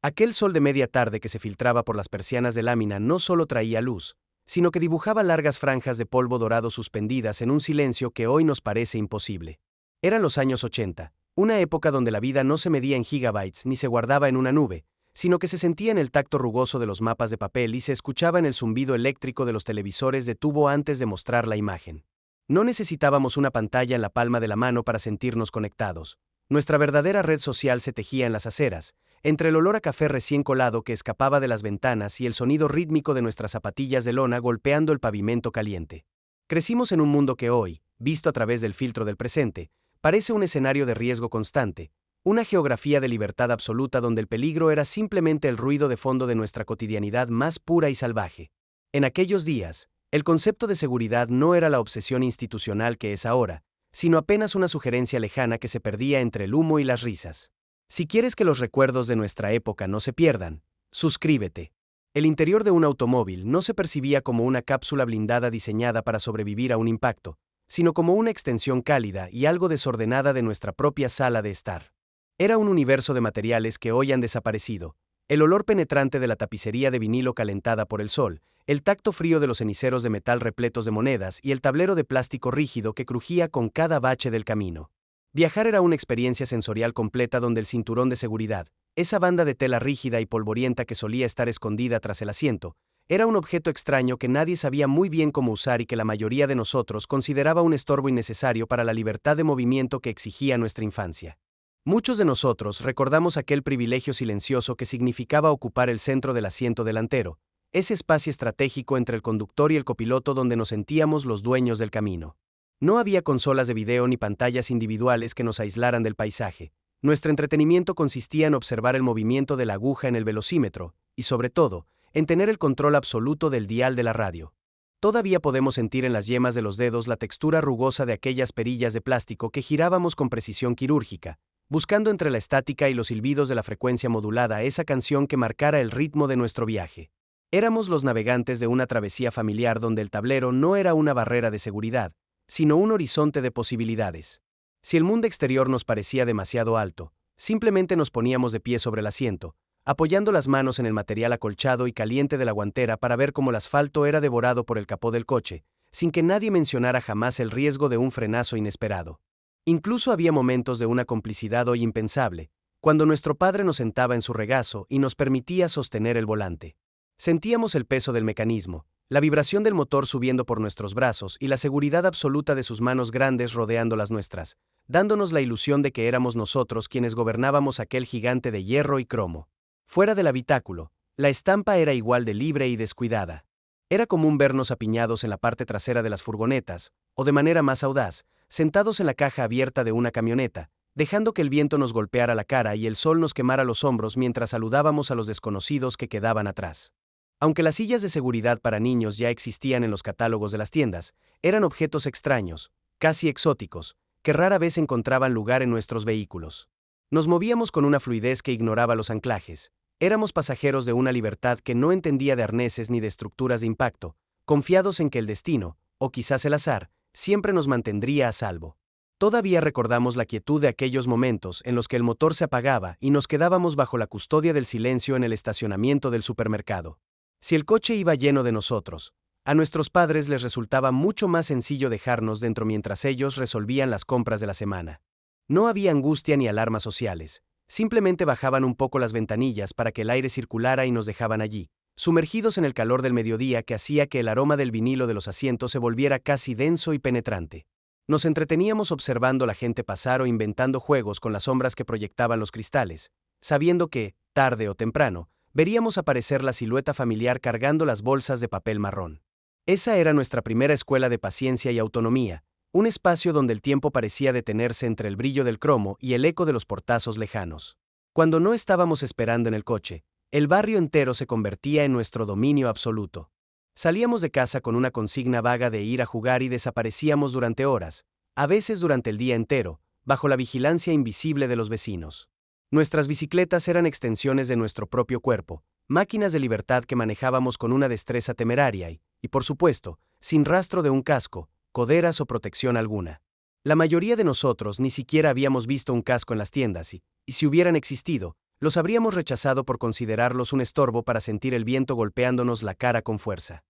Aquel sol de media tarde que se filtraba por las persianas de lámina no solo traía luz, sino que dibujaba largas franjas de polvo dorado suspendidas en un silencio que hoy nos parece imposible. Eran los años 80, una época donde la vida no se medía en gigabytes ni se guardaba en una nube, sino que se sentía en el tacto rugoso de los mapas de papel y se escuchaba en el zumbido eléctrico de los televisores de tubo antes de mostrar la imagen. No necesitábamos una pantalla en la palma de la mano para sentirnos conectados. Nuestra verdadera red social se tejía en las aceras, entre el olor a café recién colado que escapaba de las ventanas y el sonido rítmico de nuestras zapatillas de lona golpeando el pavimento caliente. Crecimos en un mundo que hoy, visto a través del filtro del presente, parece un escenario de riesgo constante, una geografía de libertad absoluta donde el peligro era simplemente el ruido de fondo de nuestra cotidianidad más pura y salvaje. En aquellos días, el concepto de seguridad no era la obsesión institucional que es ahora, sino apenas una sugerencia lejana que se perdía entre el humo y las risas. Si quieres que los recuerdos de nuestra época no se pierdan, suscríbete. El interior de un automóvil no se percibía como una cápsula blindada diseñada para sobrevivir a un impacto, sino como una extensión cálida y algo desordenada de nuestra propia sala de estar. Era un universo de materiales que hoy han desaparecido, el olor penetrante de la tapicería de vinilo calentada por el sol, el tacto frío de los ceniceros de metal repletos de monedas y el tablero de plástico rígido que crujía con cada bache del camino. Viajar era una experiencia sensorial completa donde el cinturón de seguridad, esa banda de tela rígida y polvorienta que solía estar escondida tras el asiento, era un objeto extraño que nadie sabía muy bien cómo usar y que la mayoría de nosotros consideraba un estorbo innecesario para la libertad de movimiento que exigía nuestra infancia. Muchos de nosotros recordamos aquel privilegio silencioso que significaba ocupar el centro del asiento delantero, ese espacio estratégico entre el conductor y el copiloto donde nos sentíamos los dueños del camino. No había consolas de video ni pantallas individuales que nos aislaran del paisaje. Nuestro entretenimiento consistía en observar el movimiento de la aguja en el velocímetro, y sobre todo, en tener el control absoluto del dial de la radio. Todavía podemos sentir en las yemas de los dedos la textura rugosa de aquellas perillas de plástico que girábamos con precisión quirúrgica, buscando entre la estática y los silbidos de la frecuencia modulada esa canción que marcara el ritmo de nuestro viaje. Éramos los navegantes de una travesía familiar donde el tablero no era una barrera de seguridad, sino un horizonte de posibilidades. Si el mundo exterior nos parecía demasiado alto, simplemente nos poníamos de pie sobre el asiento, apoyando las manos en el material acolchado y caliente de la guantera para ver cómo el asfalto era devorado por el capó del coche, sin que nadie mencionara jamás el riesgo de un frenazo inesperado. Incluso había momentos de una complicidad hoy impensable, cuando nuestro padre nos sentaba en su regazo y nos permitía sostener el volante. Sentíamos el peso del mecanismo, la vibración del motor subiendo por nuestros brazos y la seguridad absoluta de sus manos grandes rodeando las nuestras, dándonos la ilusión de que éramos nosotros quienes gobernábamos aquel gigante de hierro y cromo. Fuera del habitáculo, la estampa era igual de libre y descuidada. Era común vernos apiñados en la parte trasera de las furgonetas, o de manera más audaz, sentados en la caja abierta de una camioneta, dejando que el viento nos golpeara la cara y el sol nos quemara los hombros mientras saludábamos a los desconocidos que quedaban atrás. Aunque las sillas de seguridad para niños ya existían en los catálogos de las tiendas, eran objetos extraños, casi exóticos, que rara vez encontraban lugar en nuestros vehículos. Nos movíamos con una fluidez que ignoraba los anclajes. Éramos pasajeros de una libertad que no entendía de arneses ni de estructuras de impacto, confiados en que el destino, o quizás el azar, siempre nos mantendría a salvo. Todavía recordamos la quietud de aquellos momentos en los que el motor se apagaba y nos quedábamos bajo la custodia del silencio en el estacionamiento del supermercado. Si el coche iba lleno de nosotros, a nuestros padres les resultaba mucho más sencillo dejarnos dentro mientras ellos resolvían las compras de la semana. No había angustia ni alarmas sociales, simplemente bajaban un poco las ventanillas para que el aire circulara y nos dejaban allí, sumergidos en el calor del mediodía que hacía que el aroma del vinilo de los asientos se volviera casi denso y penetrante. Nos entreteníamos observando la gente pasar o inventando juegos con las sombras que proyectaban los cristales, sabiendo que, tarde o temprano, veríamos aparecer la silueta familiar cargando las bolsas de papel marrón. Esa era nuestra primera escuela de paciencia y autonomía, un espacio donde el tiempo parecía detenerse entre el brillo del cromo y el eco de los portazos lejanos. Cuando no estábamos esperando en el coche, el barrio entero se convertía en nuestro dominio absoluto. Salíamos de casa con una consigna vaga de ir a jugar y desaparecíamos durante horas, a veces durante el día entero, bajo la vigilancia invisible de los vecinos. Nuestras bicicletas eran extensiones de nuestro propio cuerpo, máquinas de libertad que manejábamos con una destreza temeraria y, por supuesto, sin rastro de un casco, coderas o protección alguna. La mayoría de nosotros ni siquiera habíamos visto un casco en las tiendas y si hubieran existido, los habríamos rechazado por considerarlos un estorbo para sentir el viento golpeándonos la cara con fuerza.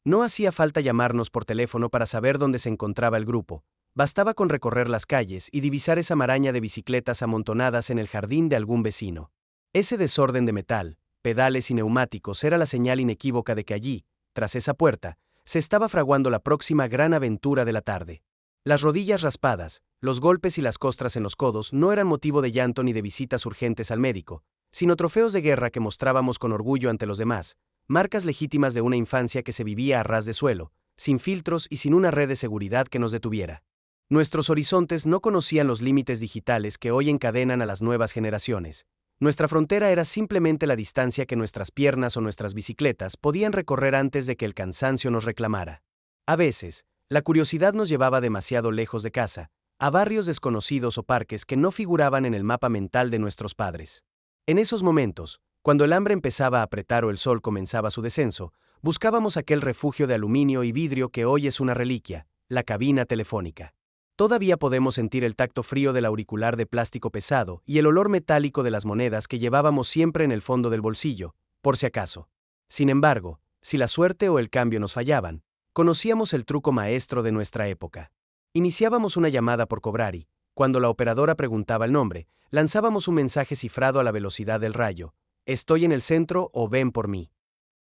No hacía falta llamarnos por teléfono para saber dónde se encontraba el grupo, bastaba con recorrer las calles y divisar esa maraña de bicicletas amontonadas en el jardín de algún vecino. Ese desorden de metal, pedales y neumáticos era la señal inequívoca de que allí, tras esa puerta, se estaba fraguando la próxima gran aventura de la tarde. Las rodillas raspadas, los golpes y las costras en los codos no eran motivo de llanto ni de visitas urgentes al médico, sino trofeos de guerra que mostrábamos con orgullo ante los demás, marcas legítimas de una infancia que se vivía a ras de suelo, sin filtros y sin una red de seguridad que nos detuviera. Nuestros horizontes no conocían los límites digitales que hoy encadenan a las nuevas generaciones. Nuestra frontera era simplemente la distancia que nuestras piernas o nuestras bicicletas podían recorrer antes de que el cansancio nos reclamara. A veces, la curiosidad nos llevaba demasiado lejos de casa, a barrios desconocidos o parques que no figuraban en el mapa mental de nuestros padres. En esos momentos, cuando el hambre empezaba a apretar o el sol comenzaba su descenso, buscábamos aquel refugio de aluminio y vidrio que hoy es una reliquia, la cabina telefónica. Todavía podemos sentir el tacto frío del auricular de plástico pesado y el olor metálico de las monedas que llevábamos siempre en el fondo del bolsillo, por si acaso. Sin embargo, si la suerte o el cambio nos fallaban, conocíamos el truco maestro de nuestra época. Iniciábamos una llamada por cobrar y, cuando la operadora preguntaba el nombre, lanzábamos un mensaje cifrado a la velocidad del rayo: «Estoy en el centro» o «Ven por mí».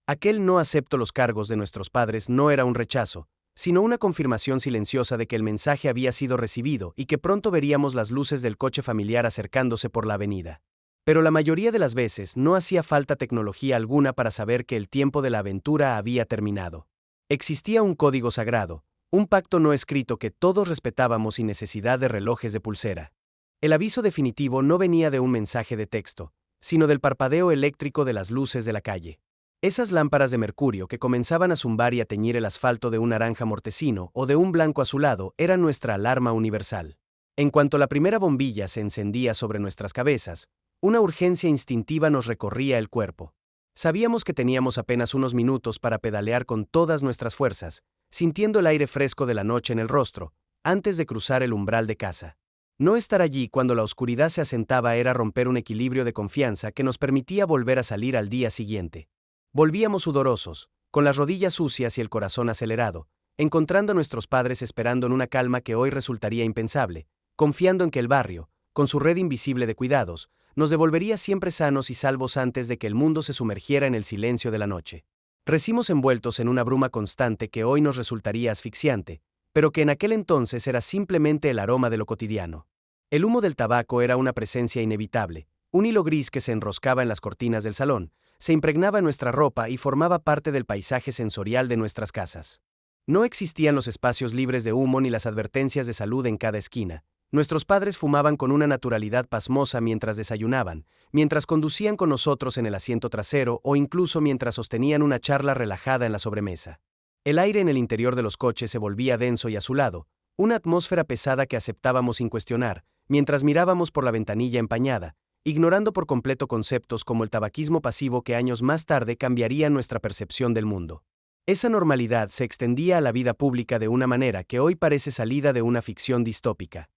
Aquel «no acepto los cargos» de nuestros padres no era un rechazo, sino una confirmación silenciosa de que el mensaje había sido recibido y que pronto veríamos las luces del coche familiar acercándose por la avenida. Pero la mayoría de las veces no hacía falta tecnología alguna para saber que el tiempo de la aventura había terminado. Existía un código sagrado, un pacto no escrito que todos respetábamos sin necesidad de relojes de pulsera. El aviso definitivo no venía de un mensaje de texto, sino del parpadeo eléctrico de las luces de la calle. Esas lámparas de mercurio que comenzaban a zumbar y a teñir el asfalto de un naranja mortecino o de un blanco azulado eran nuestra alarma universal. En cuanto la primera bombilla se encendía sobre nuestras cabezas, una urgencia instintiva nos recorría el cuerpo. Sabíamos que teníamos apenas unos minutos para pedalear con todas nuestras fuerzas, sintiendo el aire fresco de la noche en el rostro, antes de cruzar el umbral de casa. No estar allí cuando la oscuridad se asentaba era romper un equilibrio de confianza que nos permitía volver a salir al día siguiente. Volvíamos sudorosos, con las rodillas sucias y el corazón acelerado, encontrando a nuestros padres esperando en una calma que hoy resultaría impensable, confiando en que el barrio, con su red invisible de cuidados, nos devolvería siempre sanos y salvos antes de que el mundo se sumergiera en el silencio de la noche. Recimos envueltos en una bruma constante que hoy nos resultaría asfixiante, pero que en aquel entonces era simplemente el aroma de lo cotidiano. El humo del tabaco era una presencia inevitable, un hilo gris que se enroscaba en las cortinas del salón, se impregnaba en nuestra ropa y formaba parte del paisaje sensorial de nuestras casas. No existían los espacios libres de humo ni las advertencias de salud en cada esquina. Nuestros padres fumaban con una naturalidad pasmosa mientras desayunaban, mientras conducían con nosotros en el asiento trasero o incluso mientras sostenían una charla relajada en la sobremesa. El aire en el interior de los coches se volvía denso y azulado, una atmósfera pesada que aceptábamos sin cuestionar, mientras mirábamos por la ventanilla empañada, ignorando por completo conceptos como el tabaquismo pasivo que años más tarde cambiarían nuestra percepción del mundo. Esa normalidad se extendía a la vida pública de una manera que hoy parece salida de una ficción distópica.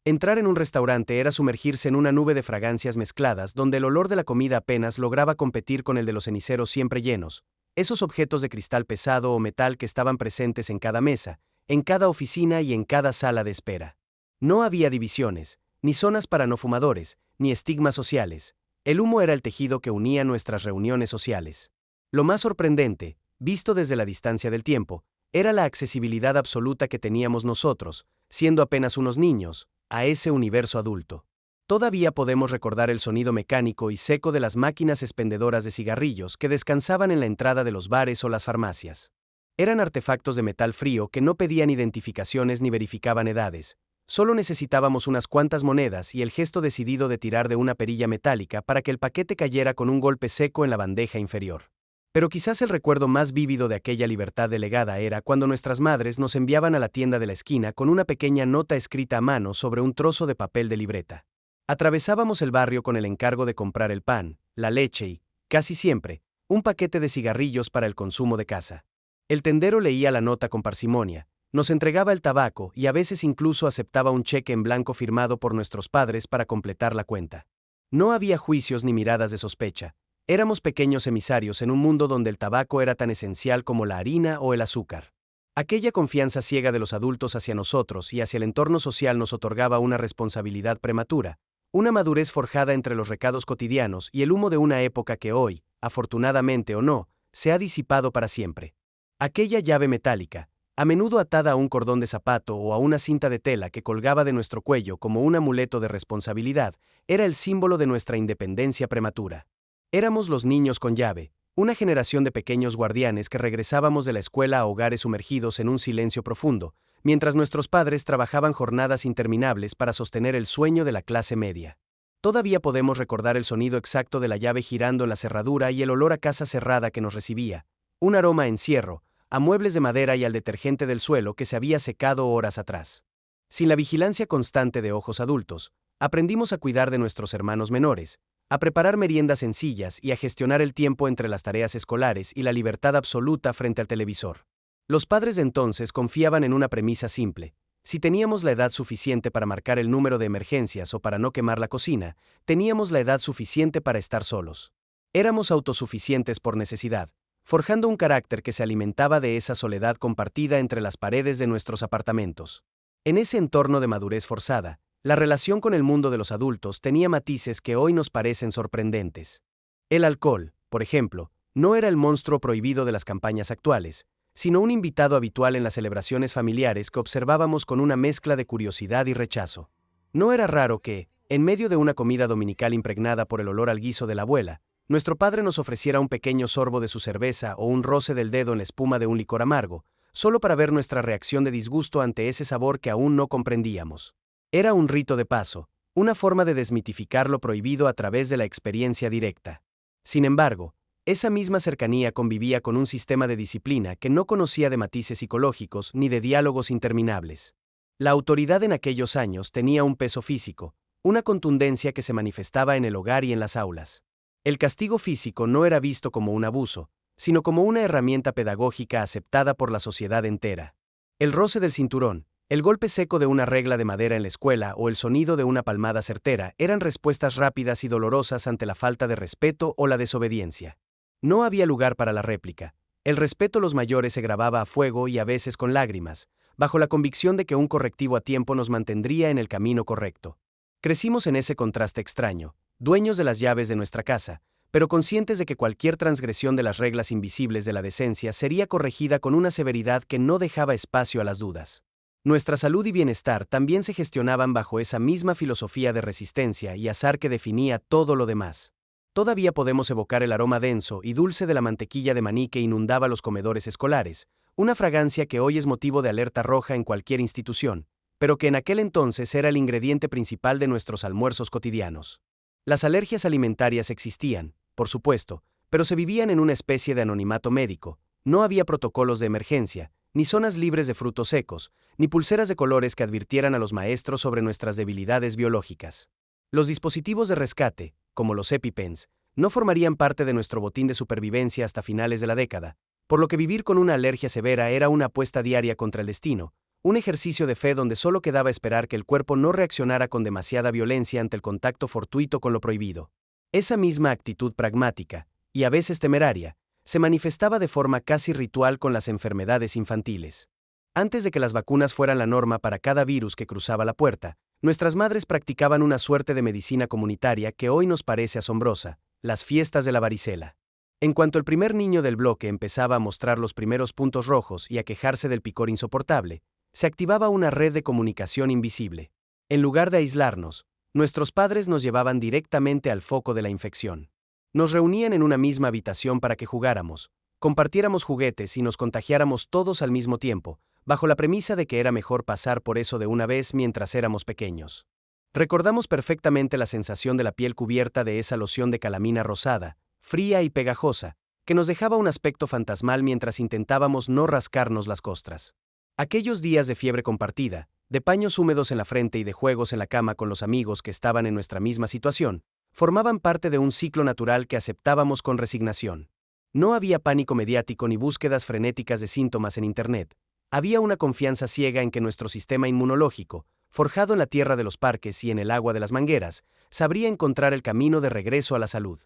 Entrar en un restaurante era sumergirse en una nube de fragancias mezcladas donde el olor de la comida apenas lograba competir con el de los ceniceros siempre llenos, esos objetos de cristal pesado o metal que estaban presentes en cada mesa, en cada oficina y en cada sala de espera. No había divisiones, ni zonas para no fumadores, ni estigmas sociales. El humo era el tejido que unía nuestras reuniones sociales. Lo más sorprendente, visto desde la distancia del tiempo, era la accesibilidad absoluta que teníamos nosotros, siendo apenas unos niños, a ese universo adulto. Todavía podemos recordar el sonido mecánico y seco de las máquinas expendedoras de cigarrillos que descansaban en la entrada de los bares o las farmacias. Eran artefactos de metal frío que no pedían identificaciones ni verificaban edades. Solo necesitábamos unas cuantas monedas y el gesto decidido de tirar de una perilla metálica para que el paquete cayera con un golpe seco en la bandeja inferior. Pero quizás el recuerdo más vívido de aquella libertad delegada era cuando nuestras madres nos enviaban a la tienda de la esquina con una pequeña nota escrita a mano sobre un trozo de papel de libreta. Atravesábamos el barrio con el encargo de comprar el pan, la leche y, casi siempre, un paquete de cigarrillos para el consumo de casa. El tendero leía la nota con parsimonia, nos entregaba el tabaco y a veces incluso aceptaba un cheque en blanco firmado por nuestros padres para completar la cuenta. No había juicios ni miradas de sospecha. Éramos pequeños emisarios en un mundo donde el tabaco era tan esencial como la harina o el azúcar. Aquella confianza ciega de los adultos hacia nosotros y hacia el entorno social nos otorgaba una responsabilidad prematura, una madurez forjada entre los recados cotidianos y el humo de una época que hoy, afortunadamente o no, se ha disipado para siempre. Aquella llave metálica, a menudo atada a un cordón de zapato o a una cinta de tela que colgaba de nuestro cuello como un amuleto de responsabilidad, era el símbolo de nuestra independencia prematura. Éramos los niños con llave, una generación de pequeños guardianes que regresábamos de la escuela a hogares sumergidos en un silencio profundo, mientras nuestros padres trabajaban jornadas interminables para sostener el sueño de la clase media. Todavía podemos recordar el sonido exacto de la llave girando en la cerradura y el olor a casa cerrada que nos recibía, un aroma a encierro, a muebles de madera y al detergente del suelo que se había secado horas atrás. Sin la vigilancia constante de ojos adultos, aprendimos a cuidar de nuestros hermanos menores, a preparar meriendas sencillas y a gestionar el tiempo entre las tareas escolares y la libertad absoluta frente al televisor. Los padres de entonces confiaban en una premisa simple: si teníamos la edad suficiente para marcar el número de emergencias o para no quemar la cocina, teníamos la edad suficiente para estar solos. Éramos autosuficientes por necesidad, forjando un carácter que se alimentaba de esa soledad compartida entre las paredes de nuestros apartamentos. En ese entorno de madurez forzada, la relación con el mundo de los adultos tenía matices que hoy nos parecen sorprendentes. El alcohol, por ejemplo, no era el monstruo prohibido de las campañas actuales, sino un invitado habitual en las celebraciones familiares que observábamos con una mezcla de curiosidad y rechazo. No era raro que, en medio de una comida dominical impregnada por el olor al guiso de la abuela, nuestro padre nos ofreciera un pequeño sorbo de su cerveza o un roce del dedo en la espuma de un licor amargo, solo para ver nuestra reacción de disgusto ante ese sabor que aún no comprendíamos. Era un rito de paso, una forma de desmitificar lo prohibido a través de la experiencia directa. Sin embargo, esa misma cercanía convivía con un sistema de disciplina que no conocía de matices psicológicos ni de diálogos interminables. La autoridad en aquellos años tenía un peso físico, una contundencia que se manifestaba en el hogar y en las aulas. El castigo físico no era visto como un abuso, sino como una herramienta pedagógica aceptada por la sociedad entera. El roce del cinturón, el golpe seco de una regla de madera en la escuela o el sonido de una palmada certera eran respuestas rápidas y dolorosas ante la falta de respeto o la desobediencia. No había lugar para la réplica. El respeto a los mayores se grababa a fuego y a veces con lágrimas, bajo la convicción de que un correctivo a tiempo nos mantendría en el camino correcto. Crecimos en ese contraste extraño, dueños de las llaves de nuestra casa, pero conscientes de que cualquier transgresión de las reglas invisibles de la decencia sería corregida con una severidad que no dejaba espacio a las dudas. Nuestra salud y bienestar también se gestionaban bajo esa misma filosofía de resistencia y azar que definía todo lo demás. Todavía podemos evocar el aroma denso y dulce de la mantequilla de maní que inundaba los comedores escolares, una fragancia que hoy es motivo de alerta roja en cualquier institución, pero que en aquel entonces era el ingrediente principal de nuestros almuerzos cotidianos. Las alergias alimentarias existían, por supuesto, pero se vivían en una especie de anonimato médico. No había protocolos de emergencia, ni zonas libres de frutos secos, ni pulseras de colores que advirtieran a los maestros sobre nuestras debilidades biológicas. Los dispositivos de rescate, como los EpiPens, no formarían parte de nuestro botín de supervivencia hasta finales de la década, por lo que vivir con una alergia severa era una apuesta diaria contra el destino, un ejercicio de fe donde solo quedaba esperar que el cuerpo no reaccionara con demasiada violencia ante el contacto fortuito con lo prohibido. Esa misma actitud pragmática, y a veces temeraria, se manifestaba de forma casi ritual con las enfermedades infantiles. Antes de que las vacunas fueran la norma para cada virus que cruzaba la puerta, nuestras madres practicaban una suerte de medicina comunitaria que hoy nos parece asombrosa: las fiestas de la varicela. En cuanto el primer niño del bloque empezaba a mostrar los primeros puntos rojos y a quejarse del picor insoportable, se activaba una red de comunicación invisible. En lugar de aislarnos, nuestros padres nos llevaban directamente al foco de la infección. Nos reunían en una misma habitación para que jugáramos, compartiéramos juguetes y nos contagiáramos todos al mismo tiempo, bajo la premisa de que era mejor pasar por eso de una vez mientras éramos pequeños. Recordamos perfectamente la sensación de la piel cubierta de esa loción de calamina rosada, fría y pegajosa, que nos dejaba un aspecto fantasmal mientras intentábamos no rascarnos las costras. Aquellos días de fiebre compartida, de paños húmedos en la frente y de juegos en la cama con los amigos que estaban en nuestra misma situación, formaban parte de un ciclo natural que aceptábamos con resignación. No había pánico mediático ni búsquedas frenéticas de síntomas en Internet. Había una confianza ciega en que nuestro sistema inmunológico, forjado en la tierra de los parques y en el agua de las mangueras, sabría encontrar el camino de regreso a la salud.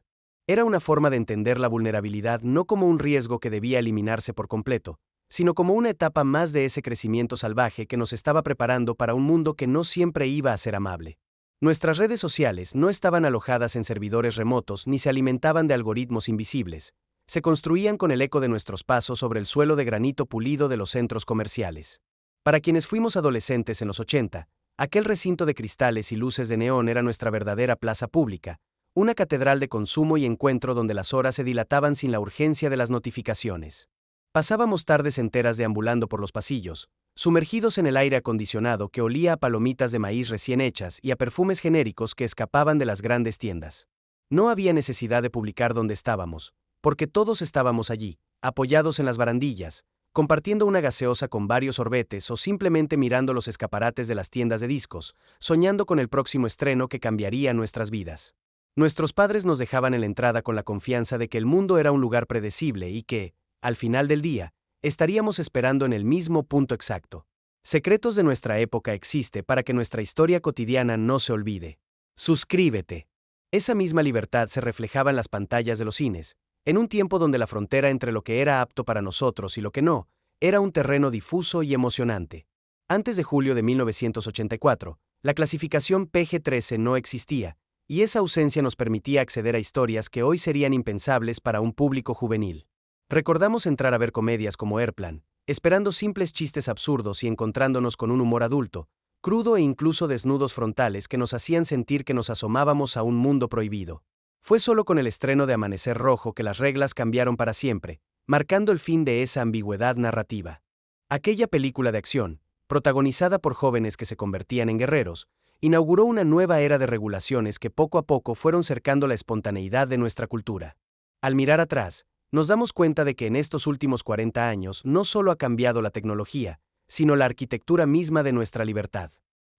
Era una forma de entender la vulnerabilidad no como un riesgo que debía eliminarse por completo, sino como una etapa más de ese crecimiento salvaje que nos estaba preparando para un mundo que no siempre iba a ser amable. Nuestras redes sociales no estaban alojadas en servidores remotos ni se alimentaban de algoritmos invisibles. Se construían con el eco de nuestros pasos sobre el suelo de granito pulido de los centros comerciales. Para quienes fuimos adolescentes en los 80, aquel recinto de cristales y luces de neón era nuestra verdadera plaza pública, una catedral de consumo y encuentro donde las horas se dilataban sin la urgencia de las notificaciones. Pasábamos tardes enteras deambulando por los pasillos, sumergidos en el aire acondicionado que olía a palomitas de maíz recién hechas y a perfumes genéricos que escapaban de las grandes tiendas. No había necesidad de publicar dónde estábamos, porque todos estábamos allí, apoyados en las barandillas, compartiendo una gaseosa con varios sorbetes o simplemente mirando los escaparates de las tiendas de discos, soñando con el próximo estreno que cambiaría nuestras vidas. Nuestros padres nos dejaban en la entrada con la confianza de que el mundo era un lugar predecible y que, al final del día, estaríamos esperando en el mismo punto exacto. Secretos de nuestra época existe para que nuestra historia cotidiana no se olvide. Suscríbete. Esa misma libertad se reflejaba en las pantallas de los cines, en un tiempo donde la frontera entre lo que era apto para nosotros y lo que no, era un terreno difuso y emocionante. Antes de julio de 1984, la clasificación PG-13 no existía, y esa ausencia nos permitía acceder a historias que hoy serían impensables para un público juvenil. Recordamos entrar a ver comedias como Airplane, esperando simples chistes absurdos y encontrándonos con un humor adulto, crudo e incluso desnudos frontales que nos hacían sentir que nos asomábamos a un mundo prohibido. Fue solo con el estreno de Amanecer Rojo que las reglas cambiaron para siempre, marcando el fin de esa ambigüedad narrativa. Aquella película de acción, protagonizada por jóvenes que se convertían en guerreros, inauguró una nueva era de regulaciones que poco a poco fueron cercando la espontaneidad de nuestra cultura. Al mirar atrás, nos damos cuenta de que en estos últimos 40 años no solo ha cambiado la tecnología, sino la arquitectura misma de nuestra libertad.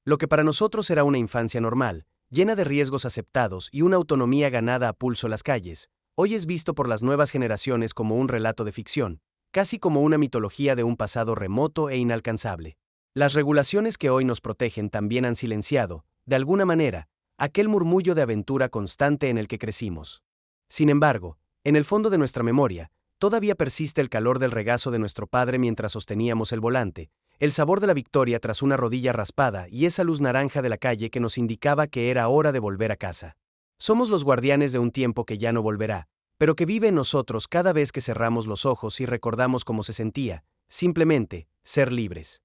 Lo que para nosotros era una infancia normal, llena de riesgos aceptados y una autonomía ganada a pulso en las calles, hoy es visto por las nuevas generaciones como un relato de ficción, casi como una mitología de un pasado remoto e inalcanzable. Las regulaciones que hoy nos protegen también han silenciado, de alguna manera, aquel murmullo de aventura constante en el que crecimos. Sin embargo, en el fondo de nuestra memoria, todavía persiste el calor del regazo de nuestro padre mientras sosteníamos el volante, el sabor de la victoria tras una rodilla raspada y esa luz naranja de la calle que nos indicaba que era hora de volver a casa. Somos los guardianes de un tiempo que ya no volverá, pero que vive en nosotros cada vez que cerramos los ojos y recordamos cómo se sentía, simplemente, ser libres.